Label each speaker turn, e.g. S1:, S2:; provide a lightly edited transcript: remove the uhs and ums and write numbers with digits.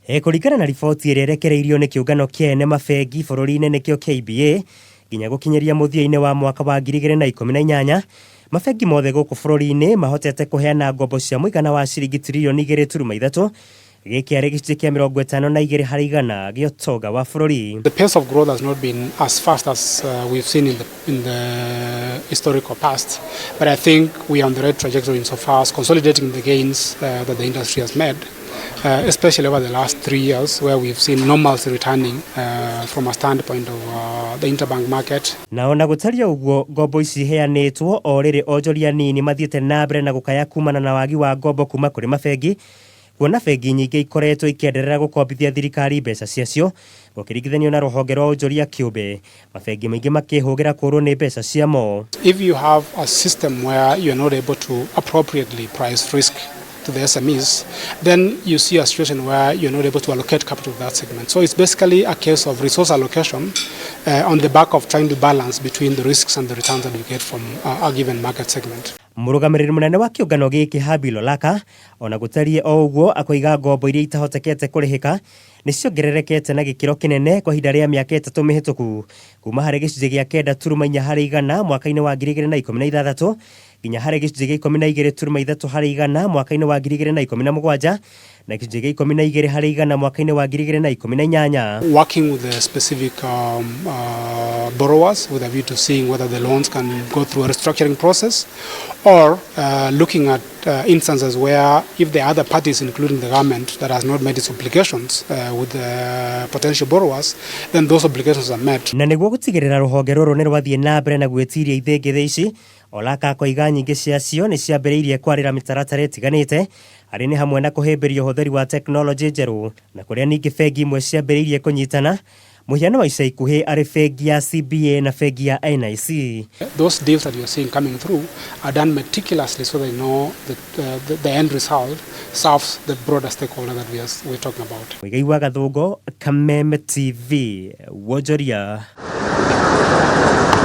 S1: Kũringana na riboti ĩrĩa ĩrekereirio nĩ kiungano kĩene mabengi bũrũri-inĩ nĩkĩo KBA nginya gũkinyĩria mũthia-inĩ wa mwaka wa 2018 mabengi mothe gũkũ bũrũri-inĩ mahotete kũheana ngombo cia mũigana wa ciringi tiririoni 2.3 gĩkĩ arĩ gĩcunjĩ kĩa 52 harĩ igana gĩa ũtonga wa bũrũri.
S2: The pace of growth has not been as fast as we've seen in the historical past, but I think we are on the right trajectory insofar as consolidating the gains that the industry has made. Especially over the last 3 years, where we've seen normalcy returning from a standpoint of the interbank market.
S1: Na ona gũtaria ũguo ngombo ici heanĩtwo o rĩrĩ onjoria nini mathiĩte na mbere na gũkaya kumana na wagi wa ngombo kuma kũrĩ mabengi, kuona bengi nyingĩ ikoretwo ikĩenderera gũkombithia thirikari mbeca ciacio gũkĩringithanio na rũhonge rwa onjoria kĩũmbe, mabengi maingĩ makĩhũgĩra kũrwo nĩ mbeca ciamo.
S2: If you have a system where you are not able to appropriately price risk to the SMEs, then you see a situation where you're not able to allocate capital to that segment. So it's basically a case of resource allocation on the back of trying to balance between the risks and the returns that you get from a given market segment.
S1: Mũrũgamĩrĩri mũnene wa kiungano gĩkĩ Habilo Laka ona gũtarie o ũguo akoiga ngombo iria itahotekete kũrĩhĩka nĩciongererekete na gĩkĩro kĩnene kwa ihinda rĩa mĩaka 3 mĩhĩtũku kuma harĩ gĩcunjĩ gĩa 9.4 harĩ igana mwaka-inĩ wa 2016 nginya harĩ gĩcunjĩ gĩa 12.3 harĩ igana mwaka-inĩ wa 2017 na gĩcunjĩ gĩa 12 harĩ igana mwaka-inĩ wa 2018.
S2: Working with the specific borrowers with a view to seeing whether the loans can go through a restructuring process, or looking at instances where if there are other parties, including the government, that has not made its obligations with the potential borrowers, then those obligations are met.
S1: Na nĩguo gũtigĩrĩra rũhonge rũrũ nĩ rwathiĩ na mbere na gwĩtiria ithingithi ici, Olaka akoiga nyingĩ ciacio nĩ ciambĩrĩirie kwarĩra mĩtaratara ĩtiganĩte arĩ nĩ hamwe na kũhĩmbĩria ũhũthĩri wa tekinoronjĩ njerũ, na kũrĩa ningĩ bengi imwe ciambĩrĩirie kũnyitana, mũhiano wa ica ikuhĩ arĩ bengi ya CBA na bengi ya NIC.
S2: Those deals that you are seeing coming through are done meticulously so they know that the end result serves the broader stakeholder that we're talking about.
S1: Muigai wa Gathungo, Kameme TV, Wonjoria.